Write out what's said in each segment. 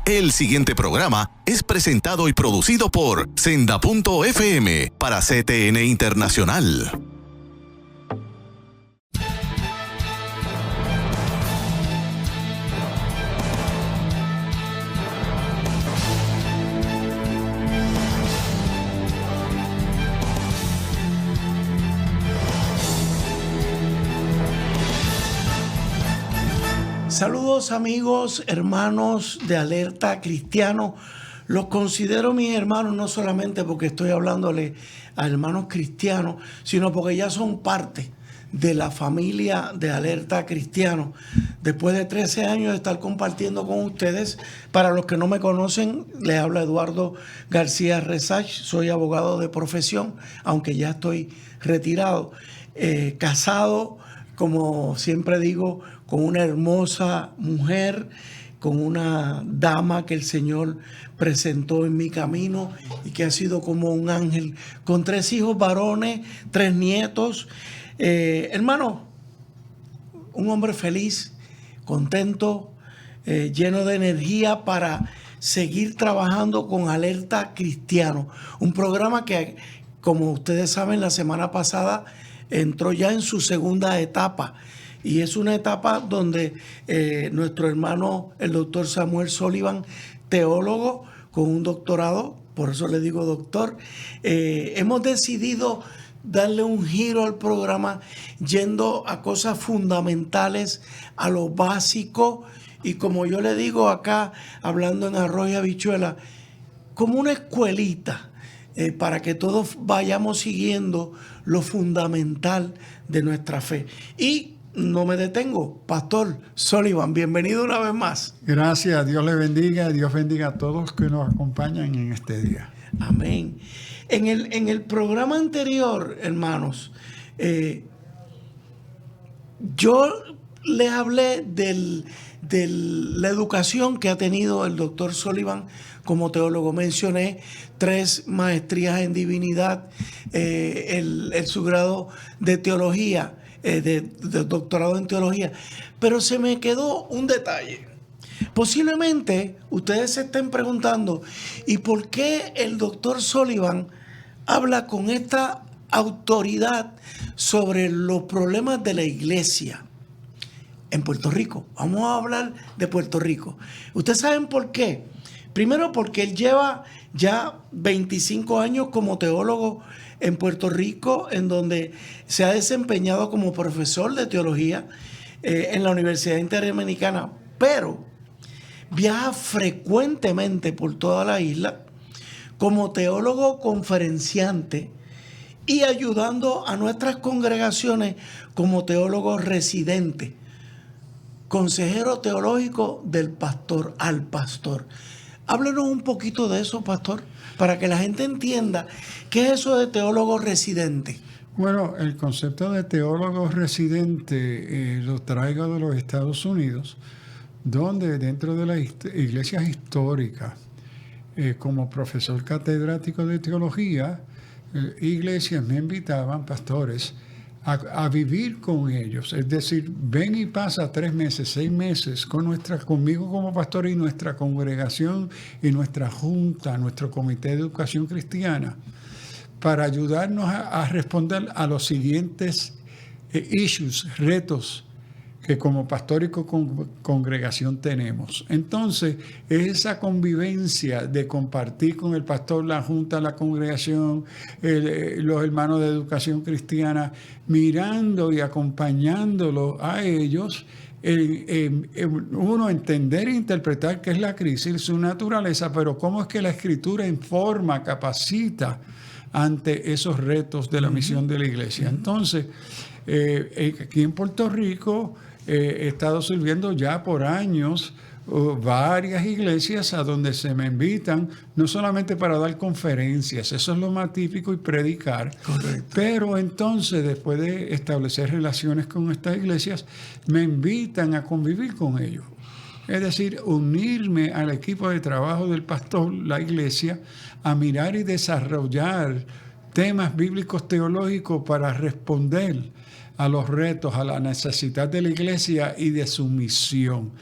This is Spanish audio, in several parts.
El siguiente programa es presentado y producido por Senda.fm para CTN Internacional. Saludos amigos, hermanos de Alerta Cristiano. Los considero mis hermanos no solamente porque estoy hablándole a hermanos cristianos, sino porque ya son parte de la familia de Alerta Cristiano. Después de 13 años de estar compartiendo con ustedes, para los que no me conocen, les habla Eduardo García Resach. Soy abogado de profesión, aunque ya estoy retirado, casado, como siempre digo, con una hermosa mujer, con una dama que el Señor presentó en mi camino y que ha sido como un ángel, con 3 hijos varones, 3 nietos. Hermano, un hombre feliz, contento, lleno de energía para seguir trabajando con Alerta Cristiano. Un programa que, como ustedes saben, la semana pasada entró ya en su segunda etapa. Y es una etapa donde nuestro hermano, el doctor Samuel Sullivan, teólogo con un doctorado, por eso le digo doctor, hemos decidido darle un giro al programa yendo a cosas fundamentales, a lo básico, y como yo le digo acá, hablando en arroz y habichuela, como una escuelita, para que todos vayamos siguiendo lo fundamental de nuestra fe. Y no me detengo. Pastor Sullivan, bienvenido una vez más. Gracias, Dios le bendiga, Dios bendiga a todos que nos acompañan en este día. Amén. En el programa anterior, hermanos, yo les hablé de la educación que ha tenido el doctor Sullivan como teólogo. Mencioné 3 maestrías en divinidad, su grado de teología, de doctorado en teología, pero se me quedó un detalle. Posiblemente ustedes se estén preguntando, ¿y por qué el doctor Sullivan habla con esta autoridad sobre los problemas de la iglesia en Puerto Rico? Vamos a hablar de Puerto Rico. ¿Ustedes saben por qué? Primero, porque él lleva ya 25 años como teólogo en Puerto Rico, en donde se ha desempeñado como profesor de teología en la Universidad Interamericana, pero viaja frecuentemente por toda la isla como teólogo conferenciante y ayudando a nuestras congregaciones como teólogo residente, consejero teológico del pastor al pastor. Háblenos un poquito de eso, pastor, para que la gente entienda qué es eso de teólogo residente. Bueno, el concepto de teólogo residente lo traigo de los Estados Unidos, donde dentro de las iglesias históricas, como profesor catedrático de teología, iglesias me invitaban, pastores, a vivir con ellos. Es decir, ven y pasa 3 meses, 6 meses conmigo como pastor y nuestra congregación y nuestra junta, nuestro comité de educación cristiana, para ayudarnos a responder a los siguientes issues, retos que como pastor y congregación tenemos. Entonces, es esa convivencia de compartir con el pastor, la junta, la congregación, los hermanos de educación cristiana, mirando y acompañándolos a ellos, uno entender e interpretar qué es la crisis, su naturaleza, pero cómo es que la Escritura informa, capacita ante esos retos de la misión de la iglesia. Entonces, aquí en Puerto Rico he estado sirviendo ya por años varias iglesias a donde se me invitan, no solamente para dar conferencias, eso es lo más típico, y predicar. Correcto. Pero entonces, después de establecer relaciones con estas iglesias, me invitan a convivir con ellos. Es decir, unirme al equipo de trabajo del pastor, la iglesia, a mirar y desarrollar temas bíblicos teológicos para responder a los retos, a la necesidad de la iglesia y de su misión.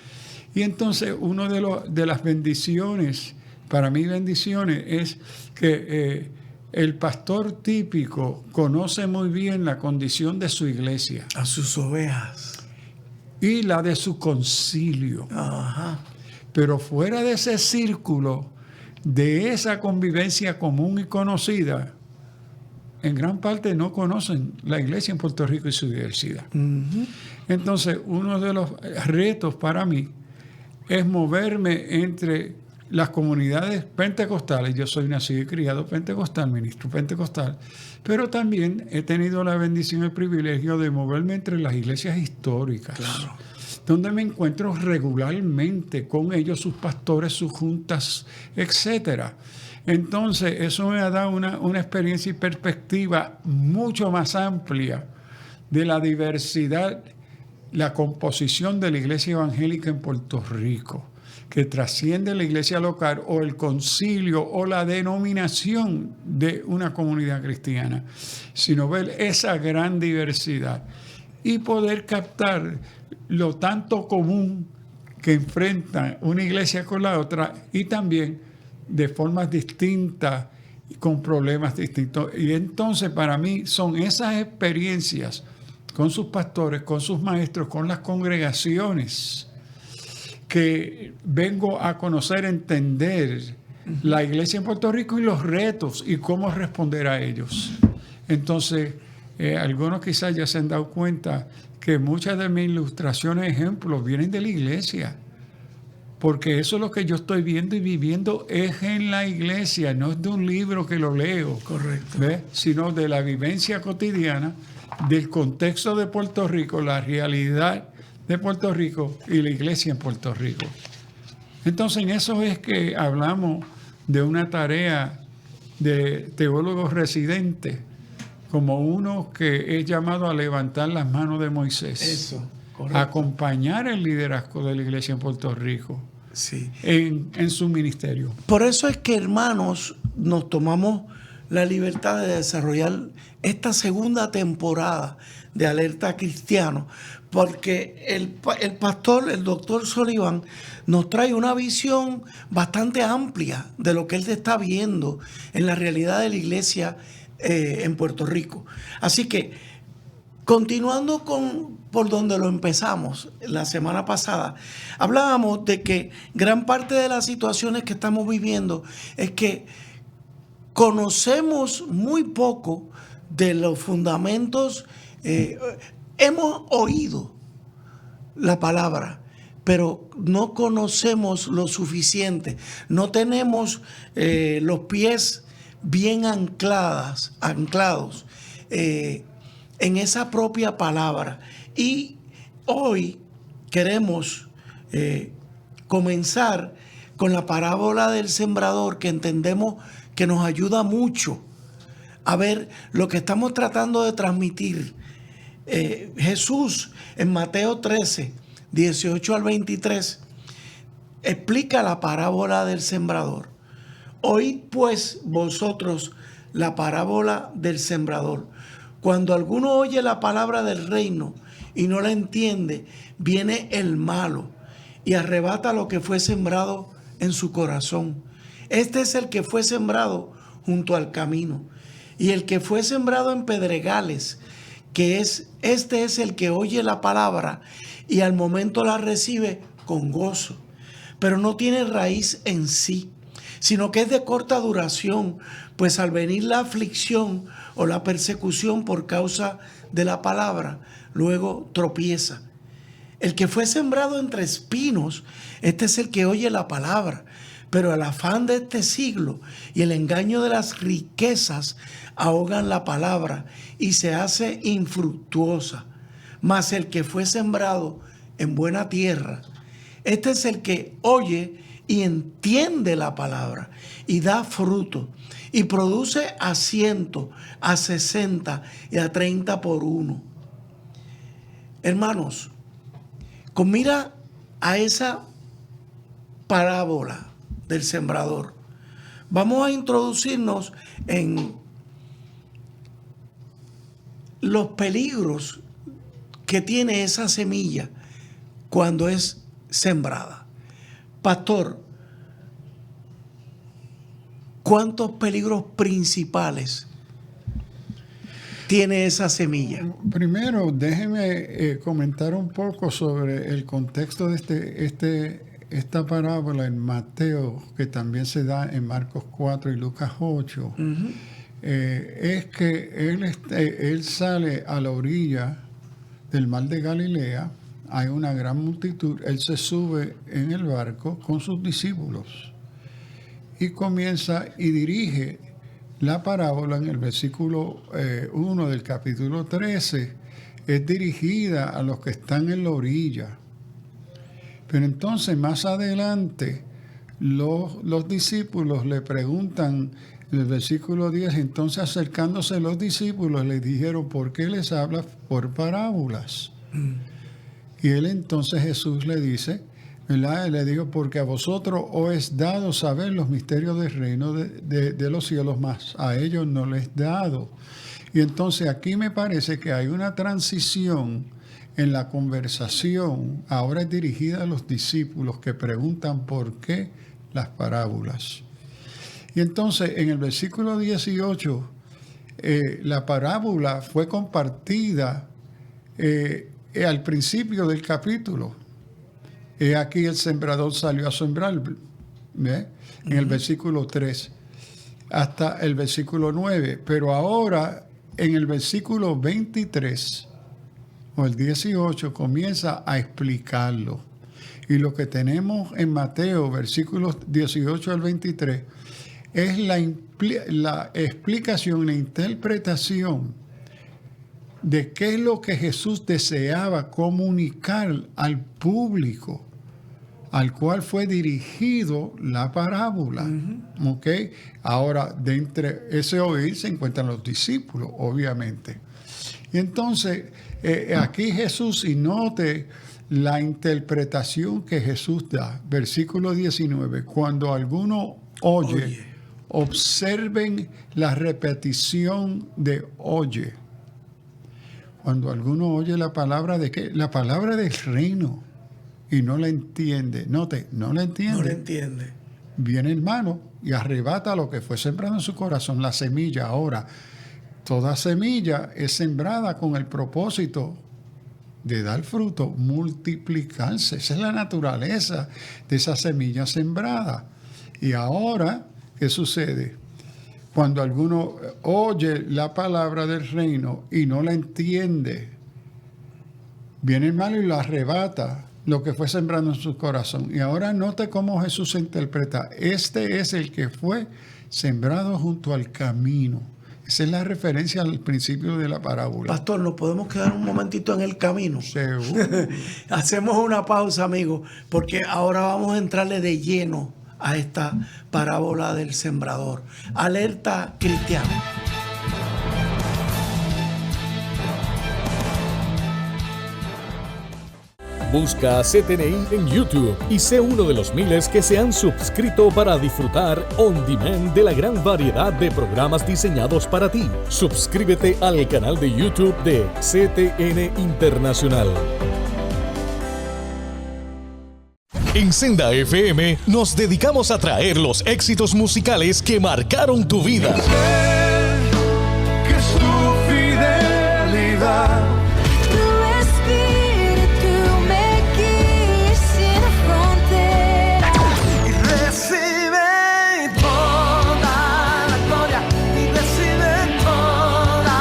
Y entonces una de las bendiciones, para mí bendiciones, es que el pastor típico conoce muy bien la condición de su iglesia. A sus ovejas. Y la de su concilio. Ajá. Pero fuera de ese círculo, de esa convivencia común y conocida, en gran parte no conocen la iglesia en Puerto Rico y su diversidad. Uh-huh. Entonces, uno de los retos para mí es moverme entre las comunidades pentecostales. Yo soy nacido y criado pentecostal, ministro pentecostal, pero también he tenido la bendición y el privilegio de moverme entre las iglesias históricas, Claro. donde me encuentro regularmente con ellos, sus pastores, sus juntas, etcétera. Entonces, eso me ha dado una experiencia y perspectiva mucho más amplia de la diversidad, la composición de la iglesia evangélica en Puerto Rico, que trasciende la iglesia local o el concilio o la denominación de una comunidad cristiana, sino ver esa gran diversidad y poder captar lo tanto común que enfrenta una iglesia con la otra y también de formas distintas y con problemas distintos. Y entonces para mí son esas experiencias con sus pastores, con sus maestros, con las congregaciones, que vengo a conocer, entender la iglesia en Puerto Rico y los retos y cómo responder a ellos. Entonces, algunos quizás ya se han dado cuenta que muchas de mis ilustraciones, ejemplos, vienen de la iglesia. Porque eso es lo que yo estoy viendo y viviendo es en la iglesia, no es de un libro que lo leo. Correcto. ¿Ves? Sino de la vivencia cotidiana, del contexto de Puerto Rico, la realidad de Puerto Rico y la iglesia en Puerto Rico. Entonces, en eso es que hablamos de una tarea de teólogos residentes, como uno que es llamado a levantar las manos de Moisés. Eso, correcto. Acompañar el liderazgo de la iglesia en Puerto Rico. Sí. En su ministerio. Por eso es que, hermanos, nos tomamos la libertad de desarrollar esta segunda temporada de Alerta Cristiano, porque el pastor, el doctor Sullivan, nos trae una visión bastante amplia de lo que él está viendo en la realidad de la iglesia en Puerto Rico. Así que, continuando por donde lo empezamos la semana pasada, hablábamos de que gran parte de las situaciones que estamos viviendo es que conocemos muy poco de los fundamentos. Hemos oído la palabra, pero no conocemos lo suficiente. No tenemos los pies bien anclados en esa propia palabra. Y hoy queremos comenzar con la parábola del sembrador, que entendemos que nos ayuda mucho a ver lo que estamos tratando de transmitir. Jesús en Mateo 13, 18 al 23, explica la parábola del sembrador. Oíd pues vosotros la parábola del sembrador. Cuando alguno oye la palabra del reino y no la entiende, viene el malo y arrebata lo que fue sembrado en su corazón. Este es el que fue sembrado junto al camino. Y el que fue sembrado en pedregales, este es el que oye la palabra y al momento la recibe con gozo, pero no tiene raíz en sí, sino que es de corta duración, pues al venir la aflicción o la persecución por causa de la palabra, luego tropieza. El que fue sembrado entre espinos, este es el que oye la palabra, pero el afán de este siglo y el engaño de las riquezas ahogan la palabra y se hace infructuosa. Mas el que fue sembrado en buena tierra, este es el que oye y entiende la palabra y da fruto y produce a 100, a 60 y a 30 por uno. Hermanos, con mira a esa parábola del sembrador, vamos a introducirnos en los peligros que tiene esa semilla cuando es sembrada. Pastor, ¿cuántos peligros principales tiene esa semilla? Primero, déjeme comentar un poco sobre el contexto de esta parábola en Mateo, que también se da en Marcos 4 y Lucas 8. Uh-huh. Es que él sale a la orilla del mar de Galilea, hay una gran multitud, él se sube en el barco con sus discípulos y comienza y dirige la parábola en el versículo 1 del capítulo 13, es dirigida a los que están en la orilla. Pero entonces más adelante los discípulos le preguntan en el versículo 10, entonces acercándose los discípulos les dijeron, ¿por qué les hablas por parábolas? Y él entonces Jesús le dice, ¿verdad? Le digo, porque a vosotros os es dado saber los misterios del reino de los cielos, más a ellos no les es dado. Y entonces aquí me parece que hay una transición en la conversación, ahora es dirigida a los discípulos que preguntan por qué las parábolas. Y entonces en el versículo 18, la parábola fue compartida al principio del capítulo. Aquí el sembrador salió a sembrar, ¿ve? En el versículo 3 hasta el versículo 9. Pero ahora en el versículo 23 o el 18 comienza a explicarlo. Y lo que tenemos en Mateo, versículos 18 al 23, es la explicación, la interpretación de qué es lo que Jesús deseaba comunicar al público al cual fue dirigido la parábola. Uh-huh. ¿Ok? Ahora, de entre ese oír se encuentran los discípulos, obviamente. Y entonces, aquí Jesús, y note la interpretación que Jesús da. Versículo 19, cuando alguno oye, observen la repetición de oye. Cuando alguno oye la palabra de qué? La palabra del reino y no la entiende. Note, no la entiende. No la entiende. Viene hermano y arrebata lo que fue sembrado en su corazón, la semilla. Ahora, toda semilla es sembrada con el propósito de dar fruto, multiplicarse. Esa es la naturaleza de esa semilla sembrada. Y ahora, ¿qué sucede? Cuando alguno oye la palabra del reino y no la entiende, viene el malo y lo arrebata, lo que fue sembrando en su corazón. Y ahora note cómo Jesús se interpreta. Este es el que fue sembrado junto al camino. Esa es la referencia al principio de la parábola. Pastor, ¿nos podemos quedar un momentito en el camino? Seguro. Hacemos una pausa, amigo, porque ahora vamos a entrarle de lleno a esta parábola del sembrador. Alerta cristiana. Busca CTNI en YouTube y sé uno de los miles que se han suscrito para disfrutar on demand de la gran variedad de programas diseñados para ti. Suscríbete al canal de YouTube de CTN Internacional. En Senda FM nos dedicamos a traer los éxitos musicales que marcaron tu vida. Que su fidelidad, tu espíritu me guíe sin frontera y recibe toda la gloria y recibe toda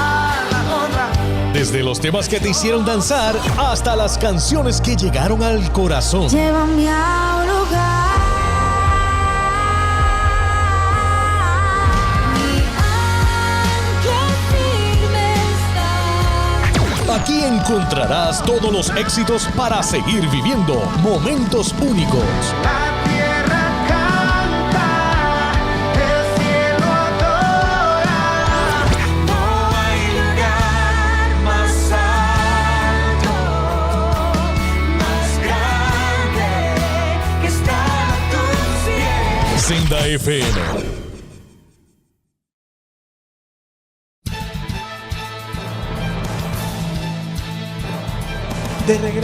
la honra. Desde los temas que te hicieron danzar hasta las canciones que llegaron al corazón. Llévame a un lugar. Mi ancla firme está. Aquí encontrarás todos los éxitos para seguir viviendo momentos únicos. La tierra canta, el cielo adora. No hay lugar más alto, más grande que estar a tus pies. Senda FM.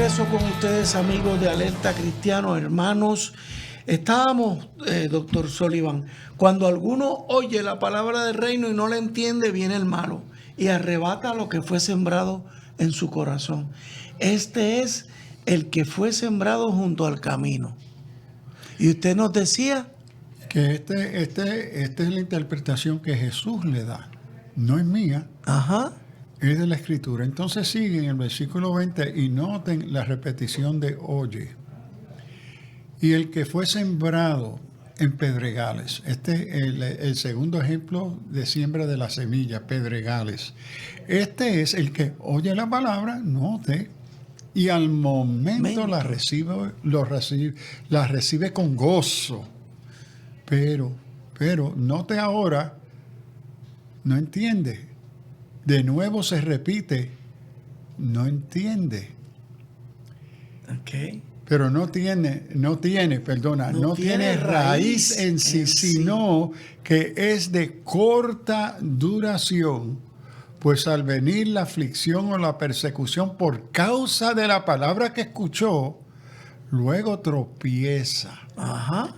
regreso con ustedes, amigos de Alerta Cristiano, hermanos. Estábamos, doctor Sullivan, cuando alguno oye la palabra del reino y no la entiende, viene el malo y arrebata lo que fue sembrado en su corazón. Este es el que fue sembrado junto al camino. Y usted nos decía que esta es la interpretación que Jesús le da. No es mía. Ajá. Es de la Escritura. Entonces sigue en el versículo 20 y noten la repetición de oye. Y el que fue sembrado en pedregales. Este es el segundo ejemplo de siembra de la semilla, pedregales. Este es el que oye la palabra, note, y al momento la recibe con gozo. Pero, note ahora, no entiende. De nuevo se repite, no entiende. Okay. Pero no tiene raíz en sí, sino que es de corta duración, pues al venir la aflicción o la persecución por causa de la palabra que escuchó, luego tropieza. Ajá.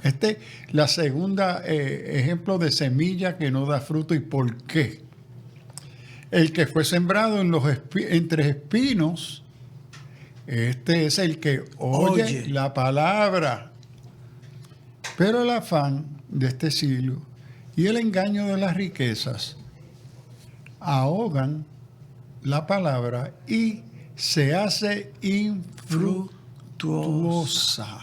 La segunda ejemplo de semilla que no da fruto. ¿Y por qué? El que fue sembrado entre espinos, este es el que oye la palabra. Pero el afán de este siglo y el engaño de las riquezas ahogan la palabra y se hace infructuosa.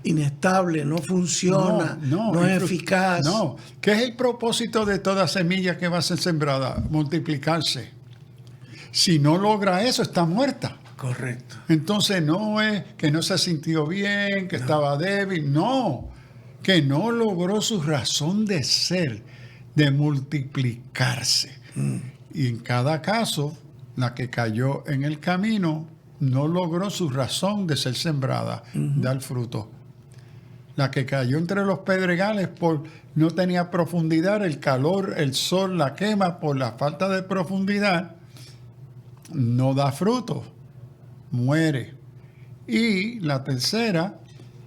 Inestable, no funciona, no es eficaz. No, ¿qué es el propósito de toda semilla que va a ser sembrada? Multiplicarse. Si no logra eso, está muerta. Correcto. Entonces no es que no se sintió bien, que estaba débil, no, que no logró su razón de ser, de multiplicarse. Y en cada caso, la que cayó en el camino no logró su razón de ser sembrada, dar fruto. La que cayó entre los pedregales no tenía profundidad, el calor, el sol la quema por la falta de profundidad, no da fruto, muere. Y la tercera,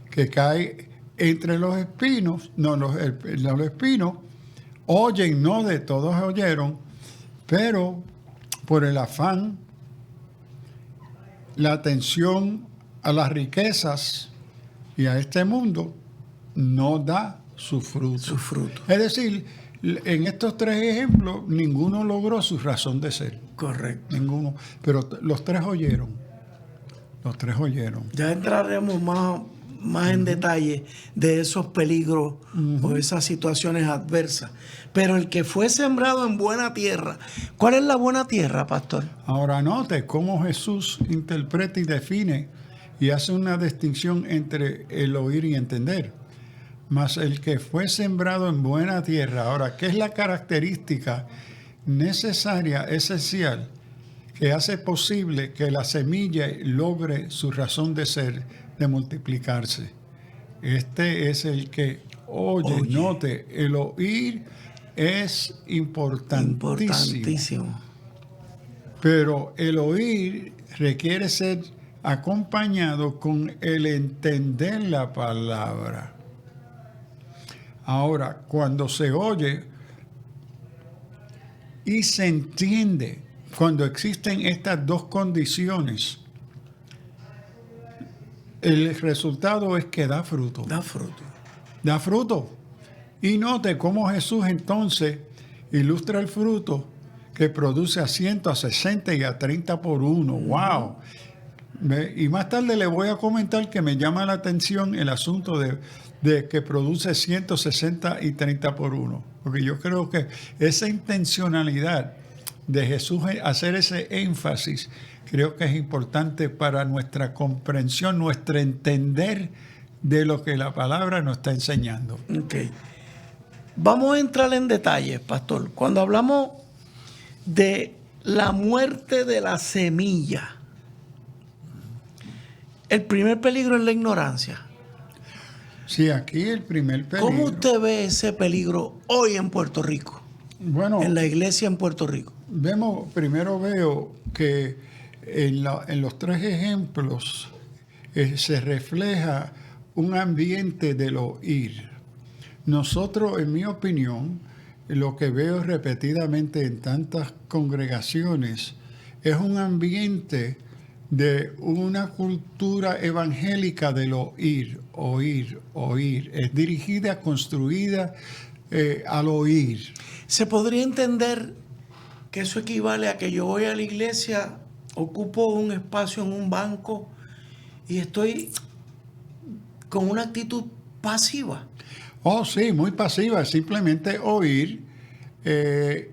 que cae entre los espinos, los espinos oyen, no de todos oyeron, pero por el afán, la atención a las riquezas y a este mundo, no da su fruto. Es decir, en estos tres ejemplos, ninguno logró su razón de ser. Correcto. Ninguno. Pero los tres oyeron. Ya entraremos más en detalle de esos peligros o esas situaciones adversas. Pero el que fue sembrado en buena tierra, ¿cuál es la buena tierra, pastor? Ahora note cómo Jesús interpreta y define y hace una distinción entre el oír y entender. Mas el que fue sembrado en buena tierra. Ahora, ¿qué es la característica necesaria, esencial, que hace posible que la semilla logre su razón de ser, de multiplicarse? Este es el que oye. Note, el oír es importantísimo. Pero el oír requiere ser acompañado con el entender la palabra. Ahora, cuando se oye y se entiende, cuando existen estas dos condiciones, el resultado es que da fruto. Da fruto. Y note cómo Jesús entonces ilustra el fruto que produce a 100, a 60 y a 30 por uno. ¡Wow! Y más tarde le voy a comentar que me llama la atención el asunto de que produce 160 y 30 por uno. Porque yo creo que esa intencionalidad de Jesús hacer ese énfasis, creo que es importante para nuestra comprensión, nuestro entender de lo que la palabra nos está enseñando. Okay. Vamos a entrar en detalles, pastor. Cuando hablamos de la muerte de la semilla, el primer peligro es la ignorancia. Sí, aquí el primer peligro. ¿Cómo usted ve ese peligro hoy en Puerto Rico? Bueno, en la iglesia en Puerto Rico. Primero veo que En los tres ejemplos se refleja un ambiente del oír. Nosotros, en mi opinión, lo que veo repetidamente en tantas congregaciones es un ambiente de una cultura evangélica del oír, oír, oír. Es dirigida, construida al oír. Se podría entender que eso equivale a que yo voy a la iglesia, ocupo un espacio en un banco y estoy con una actitud pasiva. Oh, sí, muy pasiva, simplemente oír.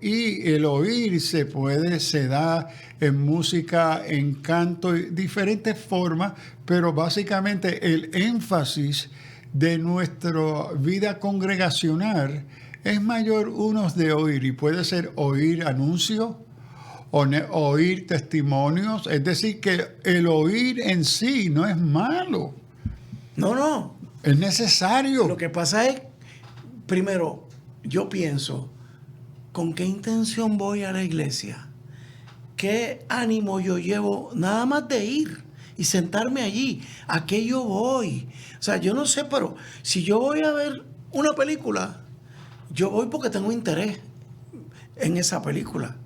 Y el oír se da en música, en canto, diferentes formas, pero básicamente el énfasis de nuestra vida congregacional es mayor unos de oír, y puede ser oír anuncios, oír testimonios, es decir, que el oír en sí no es malo. No. Es necesario. Lo que pasa es, primero, yo pienso, ¿con qué intención voy a la iglesia? ¿Qué ánimo yo llevo nada más de ir y sentarme allí? ¿A qué yo voy? O sea, yo no sé, pero si yo voy a ver una película, yo voy porque tengo interés en esa película.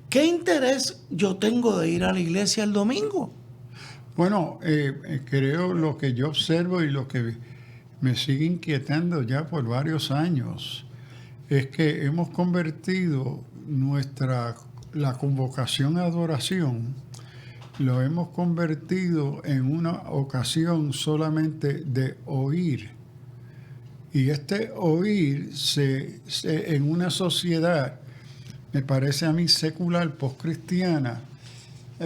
¿Qué interés yo tengo de ir a la iglesia el domingo? Bueno, creo lo que yo observo y lo que me sigue inquietando ya por varios años es que hemos convertido la convocación a adoración, lo hemos convertido en una ocasión solamente de oír. Y este oír en una sociedad, me parece a mí secular, postcristiana,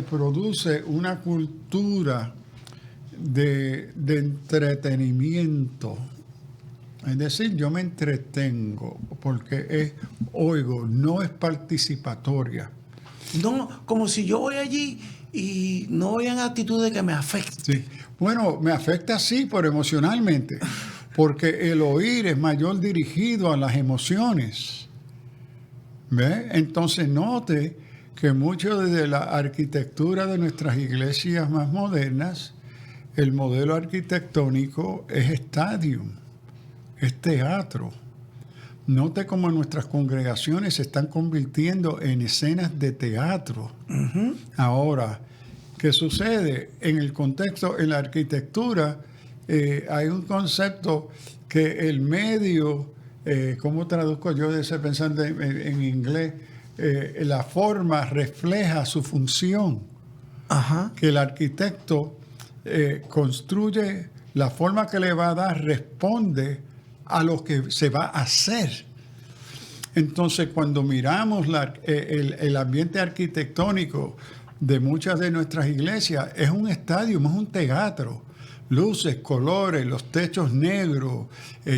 produce una cultura de entretenimiento. Es decir, yo me entretengo porque oigo, no es participatoria. No, como si yo voy allí y no voy en actitud de que me afecte. Sí. Bueno, me afecta sí, pero emocionalmente, porque el oír es mayor dirigido a las emociones. ¿Ve? Entonces note que mucho de la arquitectura de nuestras iglesias más modernas, el modelo arquitectónico es stadium, es teatro. Note cómo nuestras congregaciones se están convirtiendo en escenas de teatro. Uh-huh. Ahora, ¿qué sucede? En el contexto, en la arquitectura, hay un concepto que el medio, ¿cómo traduzco yo de ese pensando en inglés? La forma refleja su función. Uh-huh. Que el arquitecto construye, la forma que le va a dar responde a lo que se va a hacer. Entonces, cuando miramos el ambiente arquitectónico de muchas de nuestras iglesias, es un estadio, es un teatro. Luces, colores, los techos negros,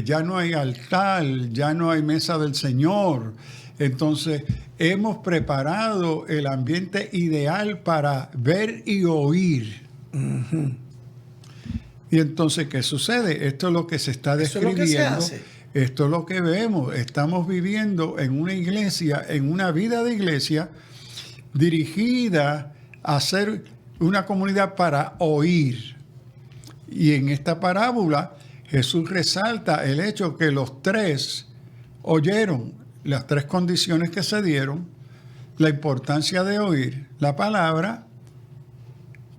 ya no hay altar, ya no hay mesa del Señor. Entonces, hemos preparado el ambiente ideal para ver y oír. Uh-huh. Y entonces, ¿qué sucede? Esto es lo que se está describiendo. ¿Eso es lo que se hace? Esto es lo que vemos. Estamos viviendo en una iglesia, en una vida de iglesia dirigida a ser una comunidad para oír. Y en esta parábola, Jesús resalta el hecho que los tres oyeron las tres condiciones que se dieron, la importancia de oír la palabra,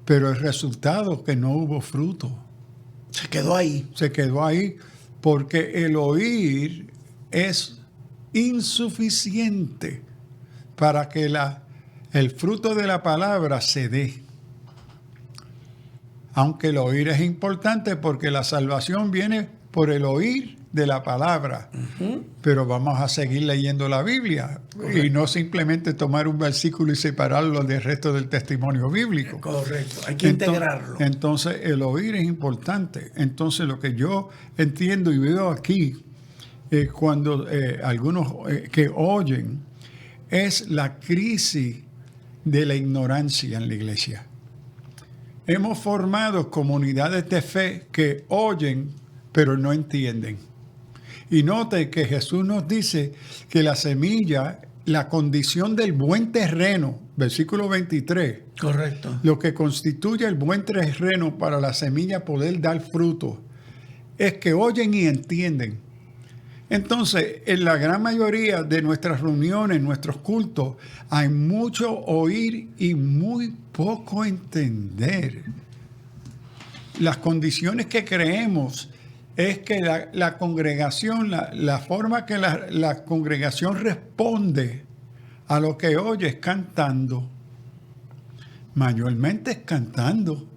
pero el resultado que no hubo fruto. Se quedó ahí. Se quedó ahí porque el oír es insuficiente para que el fruto de la palabra se dé. Aunque el oír es importante porque la salvación viene por el oír de la palabra. Uh-huh. Pero vamos a seguir leyendo la Biblia. Correcto. Y no simplemente tomar un versículo y separarlo del resto del testimonio bíblico. Correcto, hay que integrarlo. Entonces, el oír es importante. Entonces, lo que yo entiendo y veo aquí, cuando algunos que oyen, es la crisis de la ignorancia en la iglesia. Hemos formado comunidades de fe que oyen, pero no entienden. Y note que Jesús nos dice que la semilla, la condición del buen terreno versículo 23. Correcto. Lo que constituye el buen terreno para la semilla poder dar fruto es que oyen y entienden. Entonces, en la gran mayoría de nuestras reuniones, nuestros cultos, hay mucho oír y muy poco entender. Las condiciones que creemos es que la congregación, la forma que la congregación responde a lo que oye es cantando. Mayormente es cantando.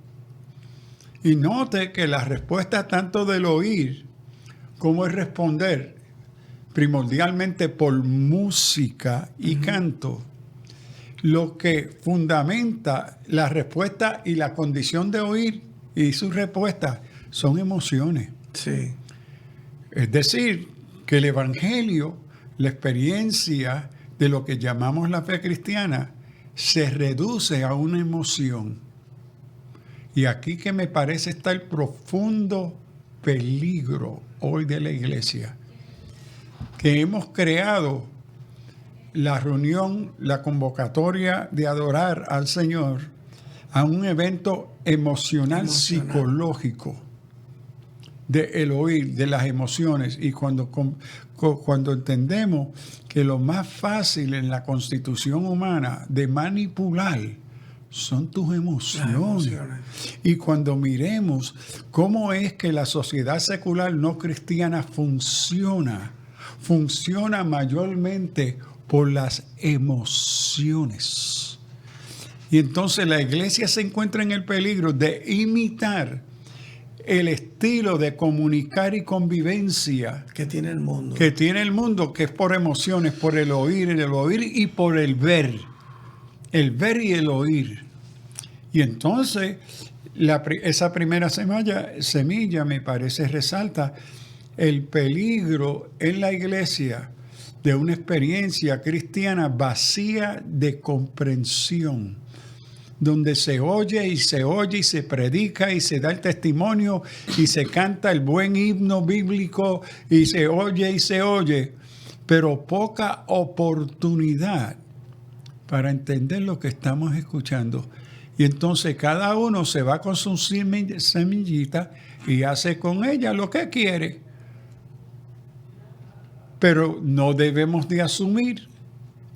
Y note que la respuesta tanto del oír como el responder, primordialmente por música y canto, lo que fundamenta la respuesta y la condición de oír y su respuesta son emociones. Sí. Es decir, que el Evangelio, la experiencia de lo que llamamos la fe cristiana, se reduce a una emoción. Y aquí que me parece está el profundo peligro hoy de la iglesia, que hemos creado la reunión, la convocatoria de adorar al Señor a un evento emocional. Psicológico, de el oír, de las emociones. Y cuando entendemos que lo más fácil en la constitución humana de manipular son tus emociones. Y cuando miremos cómo es que la sociedad secular no cristiana funciona mayormente por las emociones. Y entonces la iglesia se encuentra en el peligro de imitar el estilo de comunicar y convivencia que tiene el mundo. Que es por emociones, por el oír y por el ver. El ver y el oír. Y entonces, esa primera semilla, me parece, resalta el peligro en la iglesia de una experiencia cristiana vacía de comprensión, donde se oye y se predica y se da el testimonio y se canta el buen himno bíblico y se oye, pero poca oportunidad para entender lo que estamos escuchando. Y entonces cada uno se va con su semillita y hace con ella lo que quiere. Pero no debemos de asumir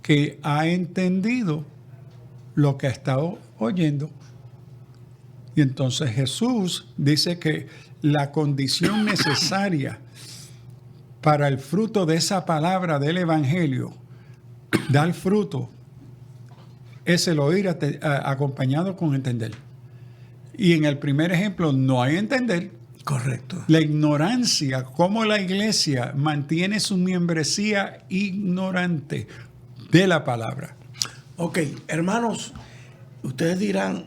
que ha entendido lo que ha estado oyendo. Y entonces Jesús dice que la condición necesaria para el fruto de esa palabra del Evangelio, dar fruto, es el oír acompañado con entender. Y en el primer ejemplo no hay entender. Correcto. La ignorancia, cómo la iglesia mantiene su membresía ignorante de la palabra. Ok, hermanos, ustedes dirán,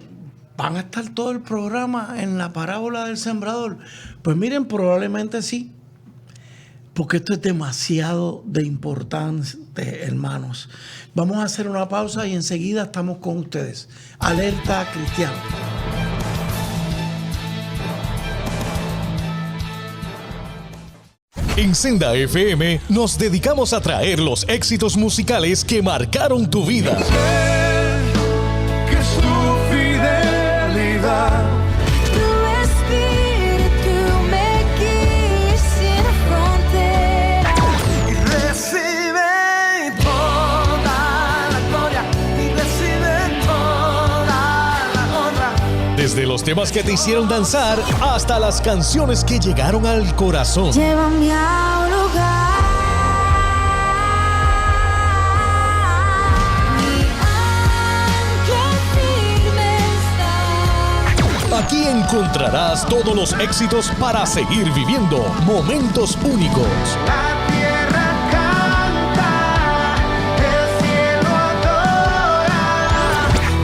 ¿van a estar todo el programa en la parábola del sembrador? Pues miren, probablemente sí, porque esto es demasiado de importante, hermanos. Vamos a hacer una pausa y enseguida estamos con ustedes. Alerta Cristiana. En Senda FM nos dedicamos a traer los éxitos musicales que marcaron tu vida. Que su fidelidad, Tu espíritu me guía sin fronteras. y recibe toda la gloria, y recibe toda la honra. Desde los temas que te hicieron danzar hasta las canciones que llegaron al corazón. Llévame a un lugar. Mi ancla firme está. Aquí encontrarás todos los éxitos para seguir viviendo momentos únicos. La tierra canta, el cielo adora.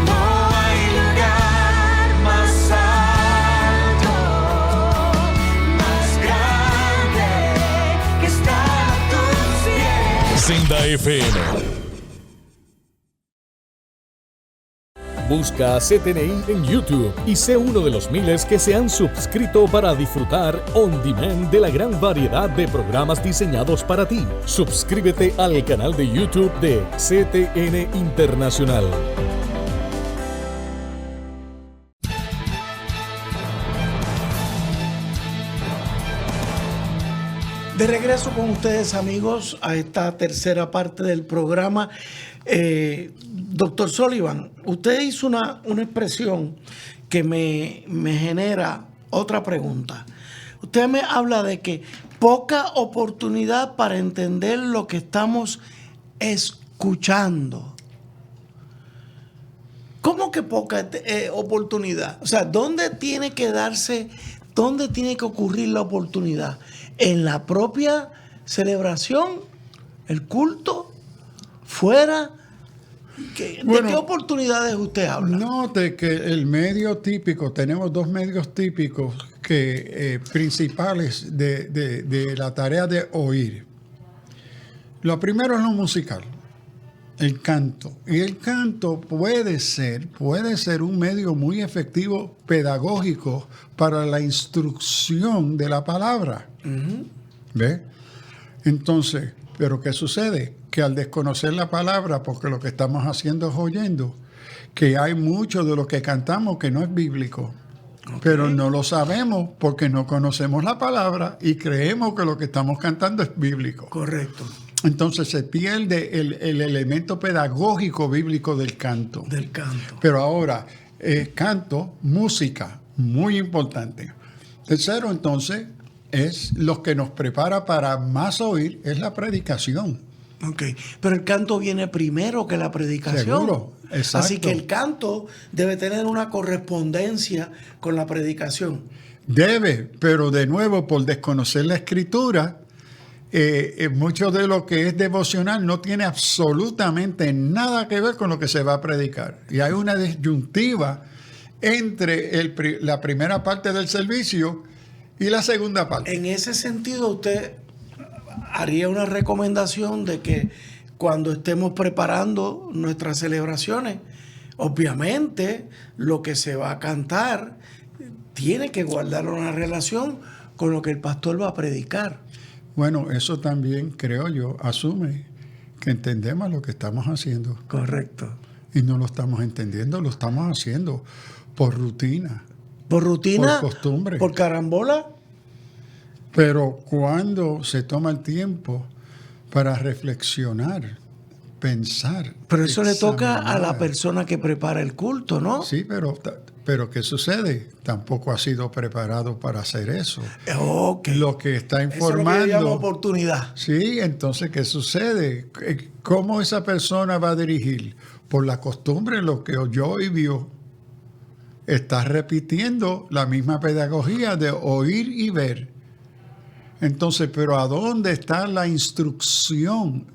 No hay lugar más alto, más grande que estar a tus pies. Senda FM. Busca CTNI en YouTube y sé uno de los miles que se han suscrito para disfrutar on demand de la gran variedad de programas diseñados para ti. Suscríbete al canal de YouTube de CTN Internacional. De regreso con ustedes, amigos, a esta tercera parte del programa. Doctor Sullivan, usted hizo una expresión que me genera otra pregunta. Usted me habla de que poca oportunidad para entender lo que estamos escuchando. ¿Cómo que poca oportunidad? O sea, ¿dónde tiene que ocurrir la oportunidad? ¿En la propia celebración? ¿El culto? ¿Fuera? ¿De qué oportunidades usted habla? Note que el medio típico, tenemos dos medios típicos principales de la tarea de oír. Lo primero es lo musical, el canto. Y el canto puede ser un medio muy efectivo pedagógico para la instrucción de la palabra. ¿Ve? Entonces, ¿pero qué sucede? Que al desconocer la palabra, porque lo que estamos haciendo es oyendo, que hay mucho de lo que cantamos que no es bíblico. Okay. Pero no lo sabemos porque no conocemos la palabra y creemos que lo que estamos cantando es bíblico. Correcto. Entonces se pierde el elemento pedagógico bíblico del canto. Del canto. Pero ahora, canto, música, muy importante. Tercero, entonces, es lo que nos prepara para más oír, es la predicación. Ok, pero el canto viene primero que la predicación. Seguro, exacto. Así que el canto debe tener una correspondencia con la predicación. Debe, pero de nuevo, por desconocer la escritura, mucho de lo que es devocional no tiene absolutamente nada que ver con lo que se va a predicar. Y hay una disyuntiva entre la primera parte del servicio y la segunda parte. En ese sentido, usted haría una recomendación de que cuando estemos preparando nuestras celebraciones, obviamente lo que se va a cantar tiene que guardar una relación con lo que el pastor va a predicar. Bueno, eso también, creo yo, asume que entendemos lo que estamos haciendo. Correcto. Y no lo estamos entendiendo, lo estamos haciendo por rutina. ¿Por rutina? Por costumbre. ¿Por carambola? Pero cuando se toma el tiempo para reflexionar, pensar. Pero eso le toca a la examinar. persona que prepara el culto, ¿no? Sí, pero ¿qué sucede? Tampoco ha sido preparado para hacer eso. Okay. Lo que está Eso es lo que informando. yo llamo oportunidad. Sí, entonces, ¿qué sucede? ¿Cómo esa persona va a dirigir? Por la costumbre, lo que oyó y vio. Está repitiendo la misma pedagogía de oír y ver. Entonces, ¿pero a dónde está la instrucción?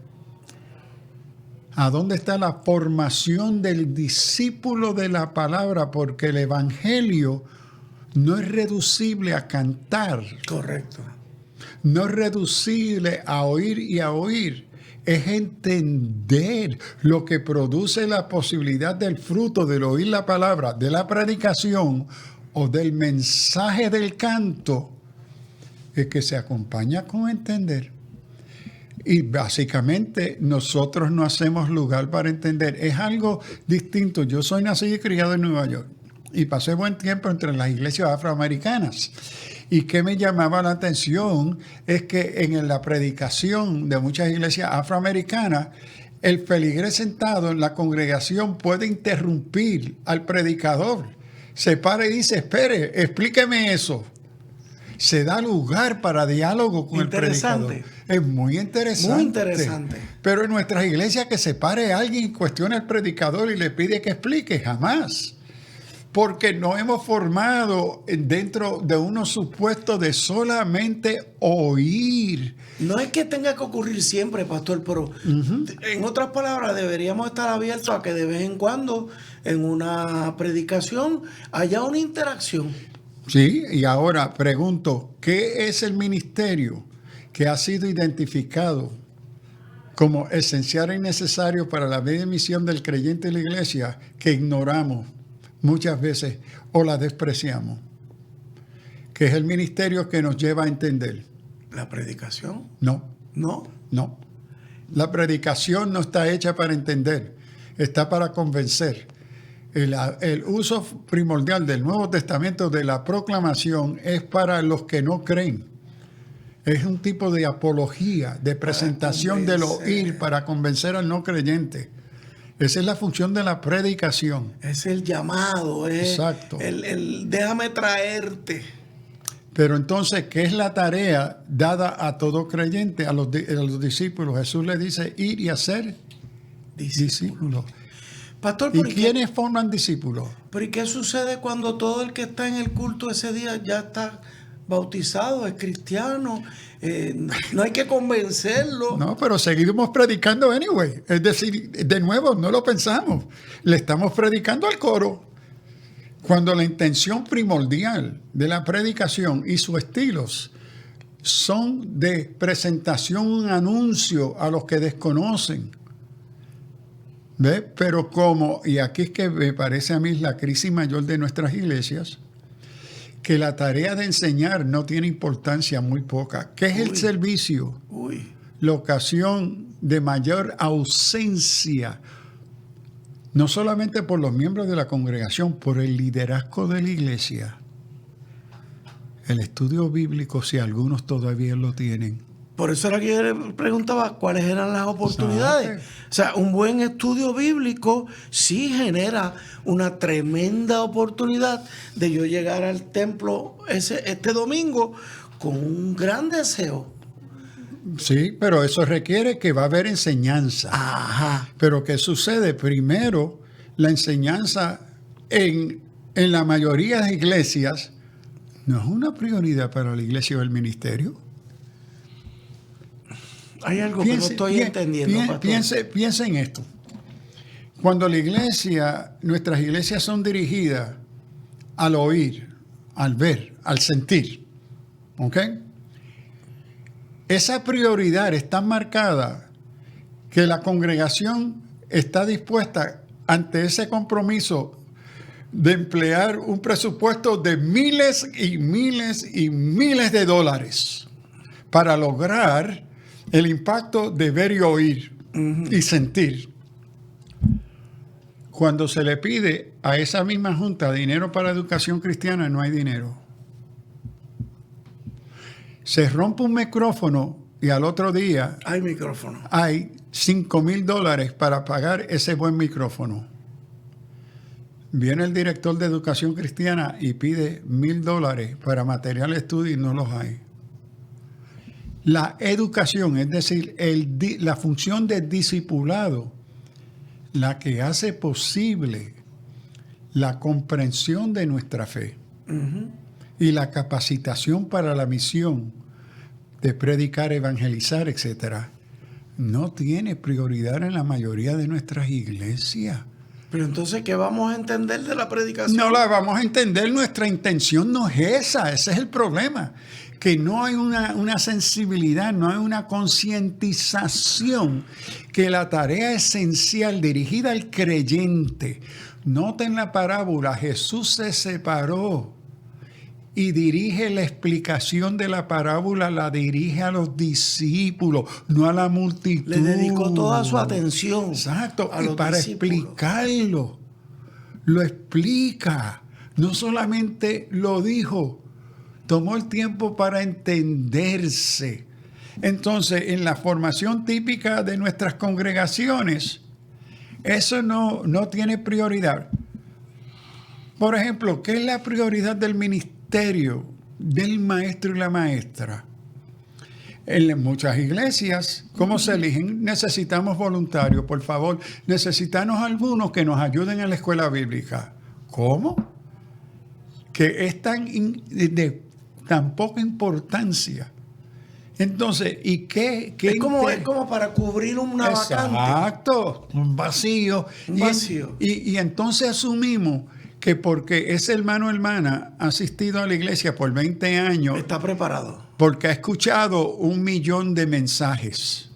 ¿A dónde está la formación del discípulo de la palabra? Porque el evangelio no es reducible a cantar. Correcto. No es reducible a oír y a oír. Es entender lo que produce la posibilidad del fruto del oír la palabra, de la predicación o del mensaje del canto, es que se acompaña con entender. Y básicamente nosotros no hacemos lugar para entender. Es algo distinto. Yo soy nacido y criado en Nueva York y pasé buen tiempo entre las iglesias afroamericanas. Y que me llamaba la atención es que en la predicación de muchas iglesias afroamericanas, el feligrés sentado en la congregación puede interrumpir al predicador. Se para y dice, espere, explíqueme eso. Se da lugar para diálogo con el predicador. Es muy interesante. Muy interesante. Pero en nuestras iglesias que se pare alguien y cuestione al predicador y le pide que explique, jamás. Porque no hemos formado dentro de unos supuestos de solamente oír. No es que tenga que ocurrir siempre, pastor, pero en otras palabras, deberíamos estar abiertos a que de vez en cuando en una predicación haya una interacción. Sí, y ahora pregunto, ¿qué es el ministerio que ha sido identificado como esencial y necesario para la vida y misión del creyente en la iglesia que ignoramos muchas veces o la despreciamos? ¿Qué es el ministerio que nos lleva a entender? ¿La predicación? No. ¿No? No. La predicación no está hecha para entender, está para convencer. El uso primordial del Nuevo Testamento de la proclamación es para los que no creen. Es un tipo de apología, de presentación del oír para convencer al no creyente. Esa es la función de la predicación. Es el llamado, es Exacto. el déjame traerte. Pero entonces, ¿qué es la tarea dada a todo creyente, a los discípulos? Jesús le dice, ir y hacer discípulos. Pastor, ¿Y ¿por qué? quiénes forman discípulos? Pero ¿y qué sucede cuando todo el que está en el culto ese día ya está bautizado, es cristiano? No hay que convencerlo. No, pero seguimos predicando anyway. Es decir, de nuevo, no lo pensamos. Le estamos predicando al coro. Cuando la intención primordial de la predicación y sus estilos son de presentación, un anuncio a los que desconocen. ¿Ve? Pero como, y aquí es que me parece a mí la crisis mayor de nuestras iglesias, que la tarea de enseñar no tiene importancia, muy poca. ¿Qué es el servicio? La ocasión de mayor ausencia, no solamente por los miembros de la congregación, por el liderazgo de la iglesia. El estudio bíblico, si algunos todavía lo tienen. Por eso era que yo le preguntaba cuáles eran las oportunidades. Exacto. O sea, un buen estudio bíblico sí genera una tremenda oportunidad de yo llegar al templo este domingo con un gran deseo. Sí, pero eso requiere que va a haber enseñanza. Ajá. Pero ¿qué sucede? Primero, la enseñanza en la mayoría de iglesias no es una prioridad para la iglesia o el ministerio. Hay algo que no estoy entendiendo, pastor. Piense en esto. Cuando la iglesia, nuestras iglesias son dirigidas al oír, al ver, al sentir, ¿ok? Esa prioridad está marcada que la congregación está dispuesta ante ese compromiso de emplear un presupuesto de miles y miles y miles de dólares para lograr el impacto de ver y oír y sentir. Cuando se le pide a esa misma junta dinero para educación cristiana, no hay dinero. Se rompe un micrófono y al otro día Hay micrófono. hay $5,000 para pagar ese buen micrófono. Viene el director de educación cristiana y pide $1,000 para material de estudio y no los hay. La educación, es decir, la función del discipulado, la que hace posible la comprensión de nuestra fe y la capacitación para la misión de predicar, evangelizar, etc., no tiene prioridad en la mayoría de nuestras iglesias. Pero entonces, ¿qué vamos a entender de la predicación? No la vamos a entender, nuestra intención no es esa, ese es el problema. Que no hay una sensibilidad, no hay una concientización que la tarea esencial dirigida al creyente. Noten la parábola, Jesús se separó y dirige la explicación de la parábola, la dirige a los discípulos, no a la multitud. Le dedicó toda su atención. Exacto, a y los para discípulos. explicarlo, lo explica. No solamente lo dijo, tomó el tiempo para entenderse. Entonces, en la formación típica de nuestras congregaciones, eso no tiene prioridad. Por ejemplo, ¿qué es la prioridad del ministerio del maestro y la maestra? En muchas iglesias, ¿cómo se eligen? Necesitamos voluntarios, por favor. Necesitamos algunos que nos ayuden en la escuela bíblica. ¿Cómo? Que es de tan poca importancia. Entonces, ¿y qué Es como para cubrir una vacante. Exacto, un vacío. Un vacío. Y entonces asumimos que porque ese hermano o hermana ha asistido a la iglesia por 20 años, Está preparado. porque ha escuchado 1,000,000 de mensajes,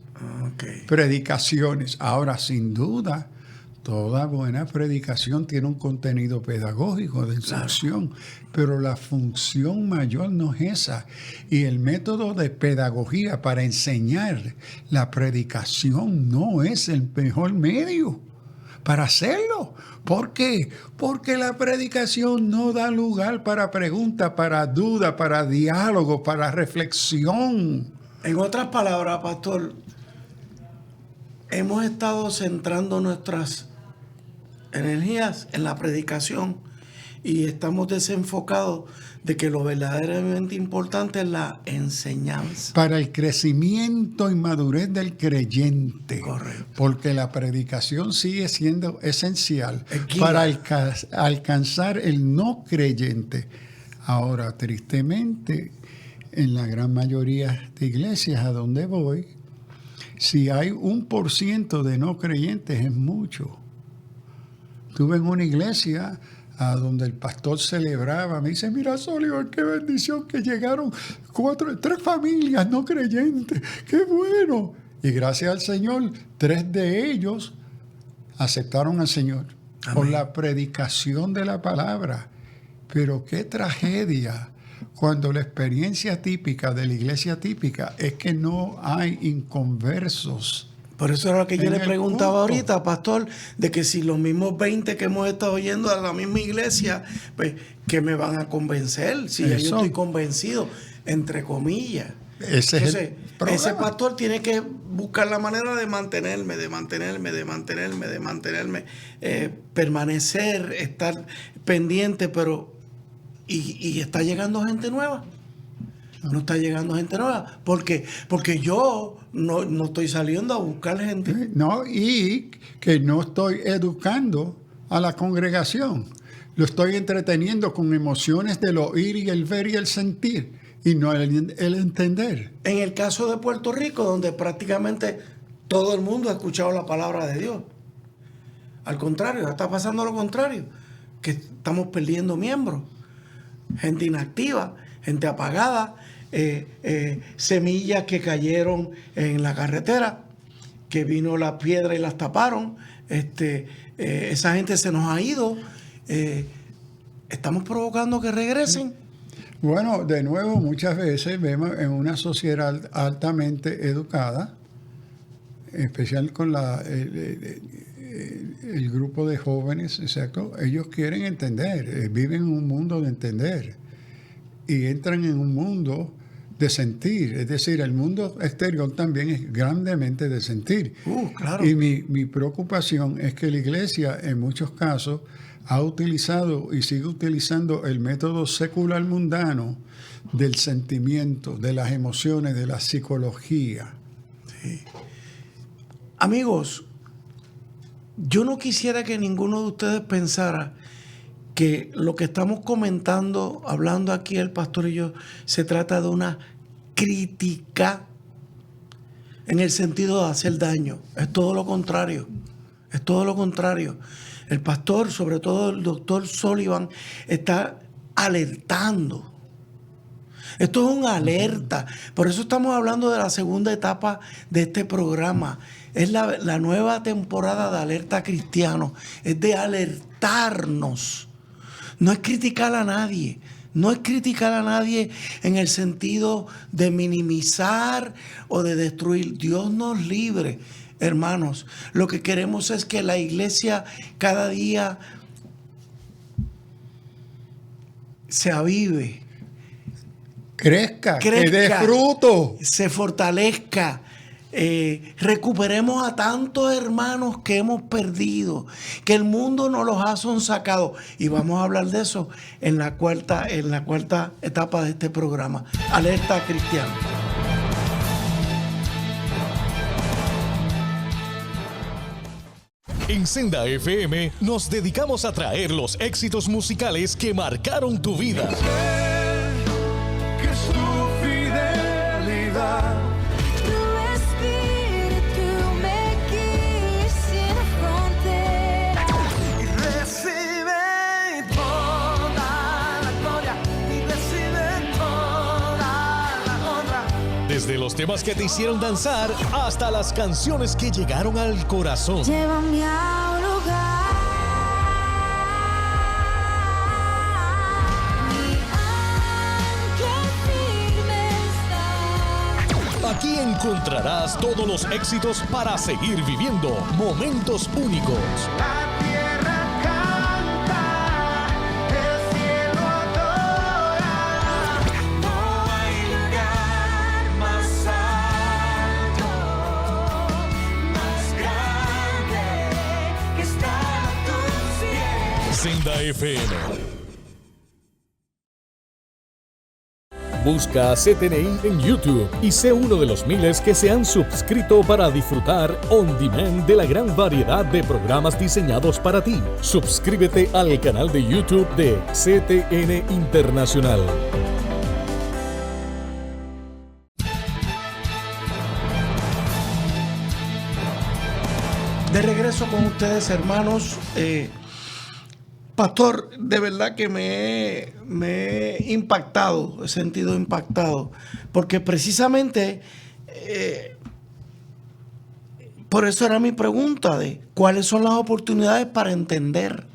predicaciones. Ahora, sin duda, toda buena predicación tiene un contenido pedagógico de instrucción, pero la función mayor no es esa. Y el método de pedagogía para enseñar la predicación no es el mejor medio. para hacerlo. ¿Por qué? Porque la predicación no da lugar para preguntas, para duda, para diálogo, para reflexión. En otras palabras, pastor, hemos estado centrando nuestras energías en la predicación y estamos desenfocados de que lo verdaderamente importante es la enseñanza. Para el crecimiento y madurez del creyente. Correcto. Porque la predicación sigue siendo esencial Es guía. para alcanzar el no creyente. Ahora, tristemente, en la gran mayoría de iglesias a donde voy, si hay 1% de no creyentes es mucho. Estuve en una iglesia a donde el pastor celebraba, me dice, mira, Soliver, qué bendición que llegaron 3 familias no creyentes, qué bueno. Y gracias al Señor, 3 de ellos aceptaron al Señor por Amén. la predicación de la palabra. Pero qué tragedia cuando la experiencia típica de la iglesia típica es que no hay inconversos. Por eso era lo que yo En le el preguntaba culto. ahorita, pastor, de que si los mismos 20 que hemos estado yendo a la misma iglesia, pues, ¿qué me van a convencer? Si ya yo Eso. estoy convencido, entre comillas. Ese es Entonces, el problema. ese pastor tiene que buscar la manera de mantenerme, permanecer, estar pendiente, pero y está llegando gente nueva. No está llegando gente nueva. Porque yo no estoy saliendo a buscar gente. No, y que no estoy educando a la congregación. Lo estoy entreteniendo con emociones del oír y el ver y el sentir, y no el entender. En el caso de Puerto Rico, donde prácticamente todo el mundo ha escuchado la palabra de Dios. Al contrario, está pasando lo contrario, que estamos perdiendo miembros. Gente inactiva, gente apagada, semillas que cayeron en la carretera, que vino la piedra y las taparon. Esa gente se nos ha ido. Estamos provocando que regresen. Bueno, de nuevo, muchas veces vemos en una sociedad altamente educada, en especial con el grupo de jóvenes, exacto, ellos quieren entender, viven en un mundo de entender y entran en un mundo de sentir, es decir, el mundo exterior también es grandemente de sentir. Claro. Y mi preocupación es que la iglesia en muchos casos ha utilizado y sigue utilizando el método secular mundano del sentimiento, de las emociones, de la psicología. Amigos, yo no quisiera que ninguno de ustedes pensara que lo que estamos comentando, hablando aquí el pastor y yo, se trata de una crítica en el sentido de hacer daño. Es todo lo contrario. Es todo lo contrario. El pastor, sobre todo el doctor Sullivan, está alertando. Esto es una alerta. Por eso estamos hablando de la segunda etapa de este programa. Es la nueva temporada de Alerta Cristiano. Es de alertarnos. No es criticar a nadie. No es criticar a nadie en el sentido de minimizar o de destruir. Dios nos libre, hermanos. Lo que queremos es que la iglesia cada día se avive, Crezca, que dé fruto. se fortalezca. Recuperemos a tantos hermanos que hemos perdido, que el mundo nos los ha sonsacado, y vamos a hablar de eso en la cuarta etapa de este programa, Alerta Cristiano. En Senda FM nos dedicamos a traer los éxitos musicales que marcaron tu vida. Que su fidelidad Tu espíritu me guía sin fronteras. y recibe toda la gloria y recibe toda la honra. Desde los temas que te hicieron danzar hasta las canciones que llegaron al corazón. Llévame a un lugar. Mi ancla firme está. Aquí Aquí encontrarás todos los éxitos para seguir viviendo momentos únicos. La tierra canta, el cielo adora. No hay lugar más alto, más grande que estar a tus pies. Senda FM. Busca CTNI en YouTube y sé uno de los miles que se han suscrito para disfrutar on demand de la gran variedad de programas diseñados para ti. Suscríbete al canal de YouTube de CTN Internacional. De regreso con ustedes, hermanos. Pastor, de verdad que me he impactado, he sentido impactado, porque precisamente por eso era mi pregunta de cuáles son las oportunidades para entender.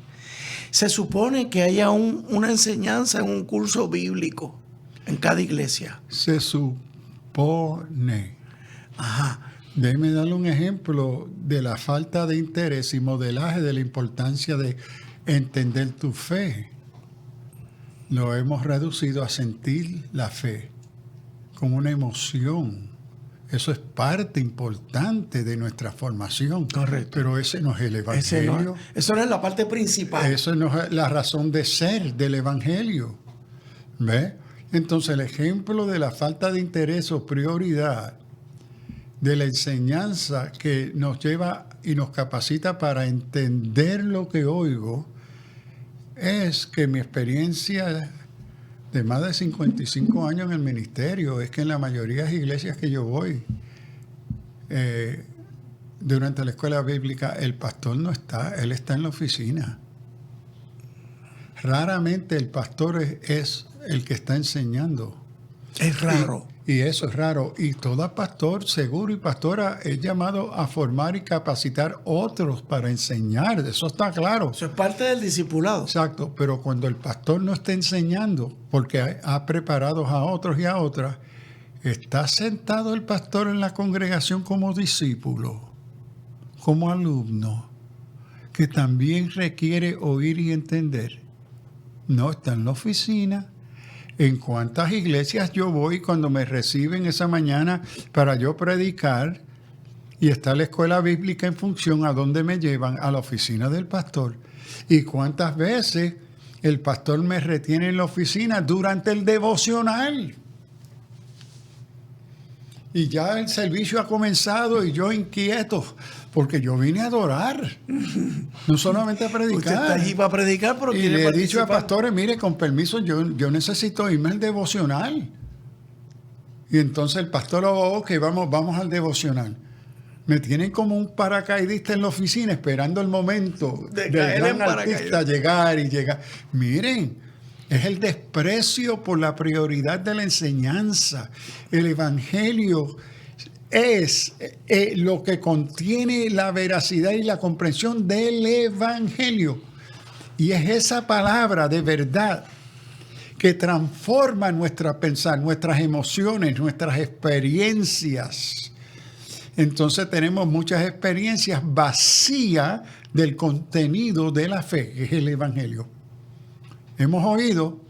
Se supone que haya una enseñanza en un curso bíblico en cada iglesia. Se supone. Ajá. Déjeme darle un ejemplo de la falta de interés y modelaje de la importancia de entender tu fe. Lo hemos reducido a sentir la fe como una emoción. Eso es parte importante de nuestra formación. Correcto. Pero ese no es el Evangelio. Eso no es la parte principal. Eso no es la razón de ser del Evangelio. ¿Ve? Entonces el ejemplo de la falta de interés o prioridad de la enseñanza que nos lleva y nos capacita para entender lo que oigo es que mi experiencia de más de 55 años en el ministerio es que en la mayoría de las iglesias que yo voy, durante la escuela bíblica, el pastor no está, él está en la oficina. Raramente el pastor es el que está enseñando. Es raro. Y eso es raro. Y todo pastor seguro y pastora es llamado a formar y capacitar otros para enseñar. Eso está claro. Eso es parte del discipulado. Exacto. Pero cuando el pastor no está enseñando, porque ha preparado a otros y a otras, está sentado el pastor en la congregación como discípulo, como alumno, que también requiere oír y entender. No está en la oficina. ¿En cuántas iglesias yo voy cuando me reciben esa mañana para yo predicar y está la escuela bíblica en función a dónde me llevan? A la oficina del pastor. ¿Y cuántas veces el pastor me retiene en la oficina durante el devocional? Y ya el servicio ha comenzado y yo inquieto, porque yo vine a adorar, no solamente a predicar. Usted está allí para predicar, pero y quiere le he participar. dicho a pastores, mire, con permiso, yo necesito irme al devocional. Y entonces el pastor, ok, vamos al devocional. Me tienen como un paracaidista en la oficina esperando el momento De del caer gran en artista paracaídas. llegar y llegar. Miren, es el desprecio por la prioridad de la enseñanza. El evangelio es lo que contiene la veracidad y la comprensión del evangelio. Y es esa palabra de verdad que transforma nuestra pensar, nuestras emociones, nuestras experiencias. Entonces tenemos muchas experiencias vacías del contenido de la fe, que es el evangelio. Hemos oído,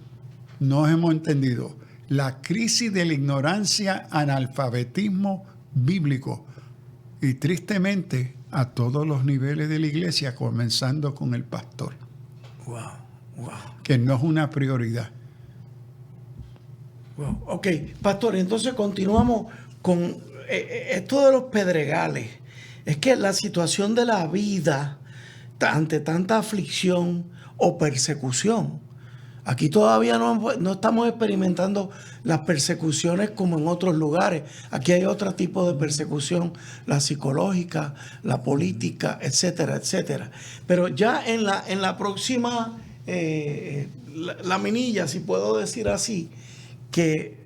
no hemos entendido. La crisis de la ignorancia, analfabetismo bíblico. Y tristemente a todos los niveles de la iglesia, comenzando con el pastor. Wow. Que no es una prioridad. Wow. Ok, pastor, entonces continuamos con esto de los pedregales. Es que la situación de la vida ante tanta aflicción o persecución, aquí todavía no estamos experimentando las persecuciones como en otros lugares. Aquí hay otro tipo de persecución, la psicológica, la política, etcétera, etcétera. Pero ya en la próxima laminilla, si puedo decir así, que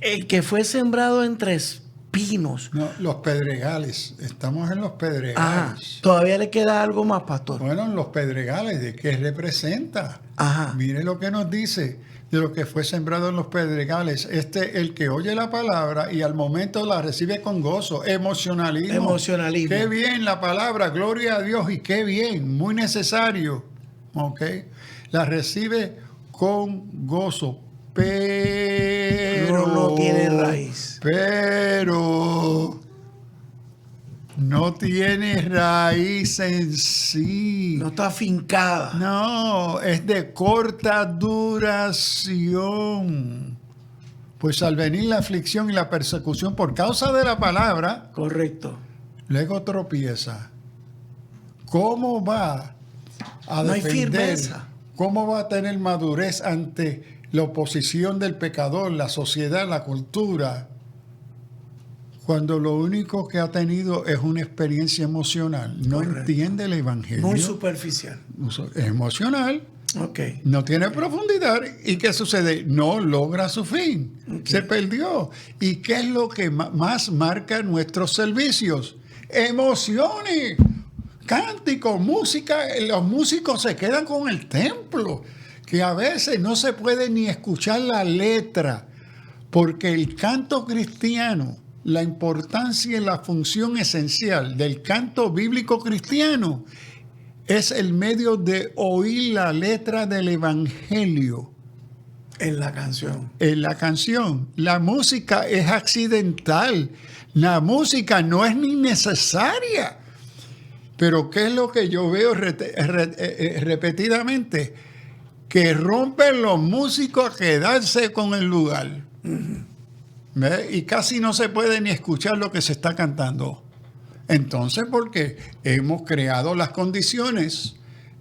el que fue sembrado entre espinos. No, los pedregales. Estamos en los pedregales. Ajá. Todavía le queda algo más, pastor. Bueno, en los pedregales, ¿de qué representa? Ajá. Mire lo que nos dice. de lo que fue sembrado en los pedregales. El que oye la palabra y al momento la recibe con gozo. Emocionalismo. Emocionalismo. Qué bien la palabra, gloria a Dios, y qué bien, muy necesario. ¿Ok? La recibe con gozo. Pero no tiene raíz. Pero no tiene raíz en sí. No está afincada. No, es de corta duración. Pues al venir la aflicción y la persecución por causa de la palabra, Correcto. luego tropieza. ¿Cómo va a No hay defender? firmeza. ¿Cómo va a tener madurez ante la oposición del pecador, la sociedad, la cultura, cuando lo único que ha tenido es una experiencia emocional? No Correcto. entiende el evangelio. Muy superficial. Es emocional, Ok. no tiene profundidad. ¿Y qué sucede? No logra su fin. Ok. Se perdió. ¿Y qué es lo que más marca nuestros servicios? Emociones, cánticos, música. Los músicos se quedan con el templo, que a veces no se puede ni escuchar la letra, porque el canto cristiano, la importancia y la función esencial del canto bíblico cristiano es el medio de oír la letra del evangelio En la canción. en la canción. La música es accidental, la música no es ni necesaria. Pero ¿qué es lo que yo veo repetidamente? Que rompen los músicos a quedarse con el lugar. ¿Ve? Y casi no se puede ni escuchar lo que se está cantando. Entonces, porque hemos creado las condiciones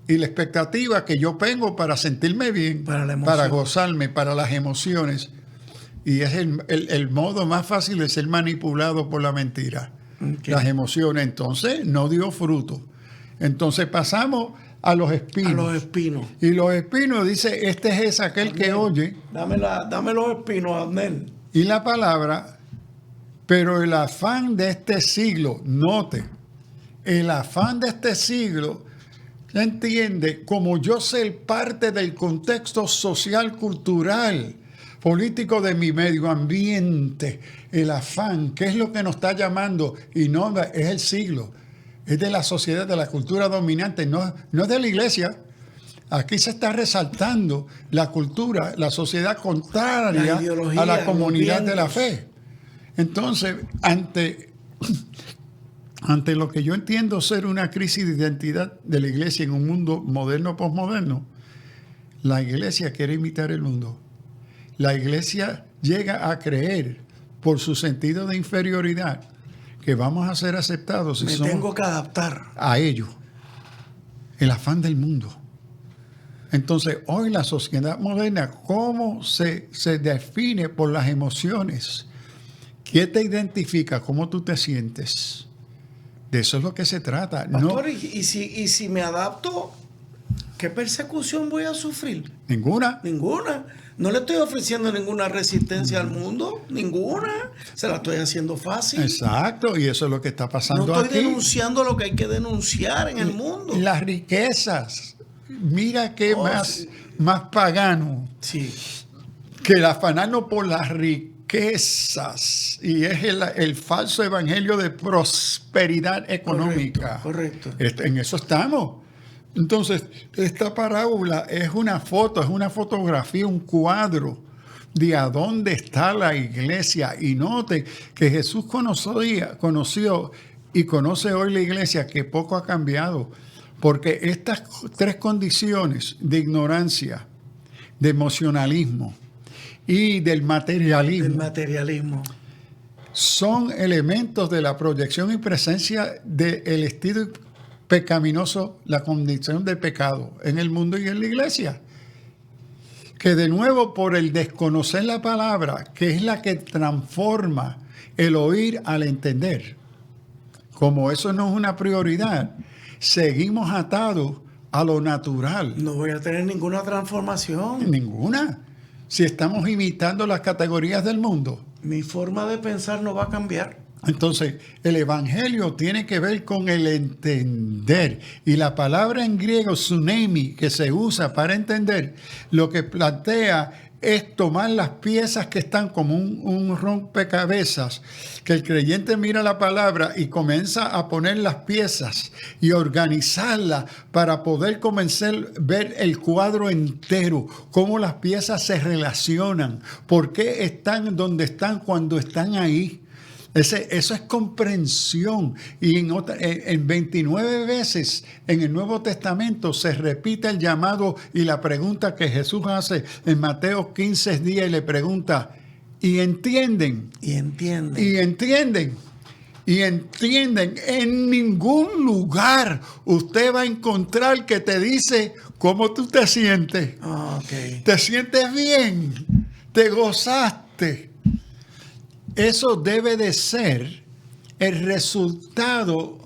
y la expectativa que yo tengo para sentirme bien, Para la emoción. para gozarme, para las emociones. Y es el modo más fácil de ser manipulado por la mentira. Ok. Las emociones. Entonces, no dio fruto. Entonces pasamos a los espinos. A los espinos. Y los espinos dice, este es aquel que oye Dame los espinos, Abner. y la palabra, pero el afán de este siglo, note, el afán de este siglo, entiende, como yo sé parte del contexto social, cultural, político de mi medio ambiente, el afán, ¿qué es lo que nos está llamando? Y no es el siglo, es de la sociedad, de la cultura dominante, no es de la iglesia. Aquí se está resaltando la cultura, la sociedad contraria La ideología, a la comunidad los de la vientos. fe. Entonces, ante lo que yo entiendo ser una crisis de identidad de la iglesia en un mundo moderno, posmoderno, la iglesia quiere imitar el mundo. La iglesia llega a creer, por su sentido de inferioridad, que vamos a ser aceptados si Me somos tengo que adaptar. a ello. El afán del mundo. Entonces, hoy la sociedad moderna, ¿cómo se define por las emociones? ¿Qué te identifica? ¿Cómo tú te sientes? De eso es lo que se trata. Pastor, y si me adapto, ¿qué persecución voy a sufrir? Ninguna. Ninguna. No le estoy ofreciendo ninguna resistencia al mundo. Ninguna. Se la estoy haciendo fácil. Exacto, y eso es lo que está No pasando estoy aquí. denunciando lo que hay que denunciar en el mundo. Las riquezas. Mira qué Oh, más, sí. más pagano Sí. que el afanarnos por las riquezas. Y es el falso evangelio de prosperidad económica. Correcto. En eso estamos. Entonces, esta parábola es una foto, es una fotografía, un cuadro de a dónde está la iglesia. Y note que Jesús conoció y conoce hoy la iglesia, que poco ha cambiado. Porque estas tres condiciones de ignorancia, de emocionalismo y del El materialismo materialismo. son elementos de la proyección y presencia del estilo pecaminoso, la condición de pecado en el mundo y en la iglesia. Que de nuevo, por el desconocer la palabra, que es la que transforma el oír al entender, como eso no es una prioridad, seguimos atados a lo natural. No voy a tener ninguna transformación. Ninguna. Si estamos imitando las categorías del mundo. Mi forma de pensar no va a cambiar. Entonces, el evangelio tiene que ver con el entender. Y la palabra en griego, tsunami, que se usa para entender, lo que plantea es tomar las piezas que están como un rompecabezas, que el creyente mira la palabra y comienza a poner las piezas y organizarlas para poder comenzar a ver el cuadro entero, cómo las piezas se relacionan, por qué están donde están cuando están ahí. Eso es comprensión. Y en 29 veces en el Nuevo Testamento se repite el llamado y la pregunta que Jesús hace en Mateo 15 días y le pregunta, ¿y entienden? Y entienden. ¿Y entienden? Y entienden. En ningún lugar usted va a encontrar que te dice cómo tú te sientes. Ok. ¿Te sientes bien? ¿Te gozaste? Eso debe de ser el resultado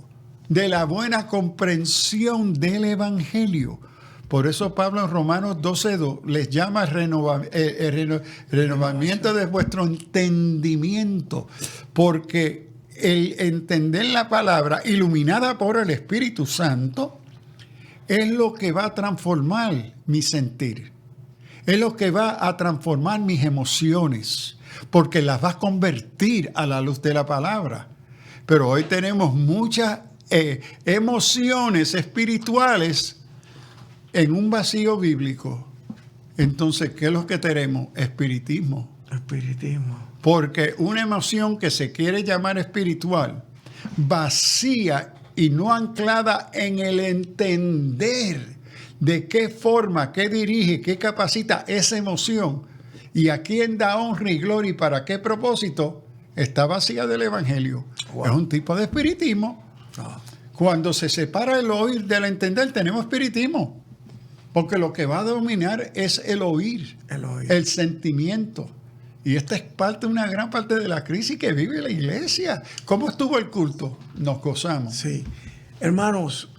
de la buena comprensión del Evangelio. Por eso Pablo en Romanos 12:2 les llama renovamiento de vuestro entendimiento, porque el entender la palabra iluminada por el Espíritu Santo es lo que va a transformar mi sentir, es lo que va a transformar mis emociones, porque las vas a convertir a la luz de la palabra. Pero hoy tenemos muchas emociones espirituales en un vacío bíblico. Entonces, ¿qué es lo que tenemos? Espiritismo. Espiritismo. Porque una emoción que se quiere llamar espiritual, vacía y no anclada en el entender de qué forma, qué dirige, qué capacita esa emoción, y a quién da honra y gloria y para qué propósito, está vacía del Evangelio. Wow. Es un tipo de espiritismo. Cuando se separa el oír del entender, tenemos espiritismo. Porque lo que va a dominar es el oír, el sentimiento. Y esta es una gran parte de la crisis que vive la iglesia. ¿Cómo estuvo el culto? Nos gozamos. Sí. Hermanos,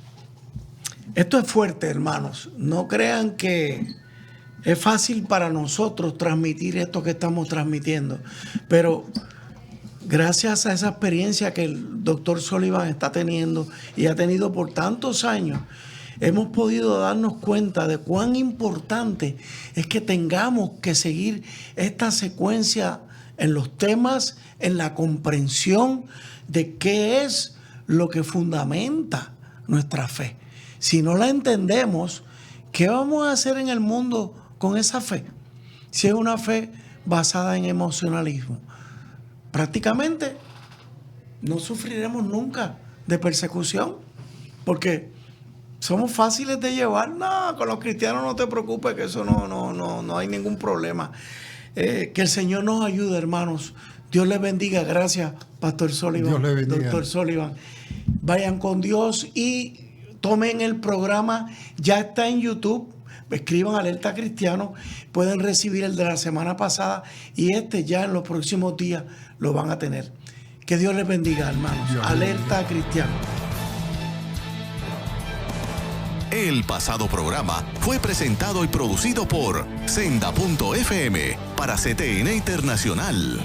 esto es fuerte, hermanos. No crean que es fácil para nosotros transmitir esto que estamos transmitiendo, pero gracias a esa experiencia que el doctor Sullivan está teniendo y ha tenido por tantos años, hemos podido darnos cuenta de cuán importante es que tengamos que seguir esta secuencia en los temas, en la comprensión de qué es lo que fundamenta nuestra fe. Si no la entendemos, ¿qué vamos a hacer en el mundo con esa fe? Si es una fe basada en emocionalismo, prácticamente no sufriremos nunca de persecución, porque somos fáciles de llevar. No, con los cristianos no te preocupes, que eso no hay ningún problema. Que el Señor nos ayude, hermanos. Dios les bendiga. Gracias, Pastor Sullivan. Dios les bendiga. Doctor Sullivan. Vayan con Dios y tomen el programa. Ya está en YouTube. Escriban Alerta Cristiano. Pueden recibir el de la semana pasada y ya en los próximos días lo van a tener. Que Dios les bendiga, hermanos. Alerta Cristiano. El pasado programa fue presentado y producido por Senda.fm para CTN Internacional.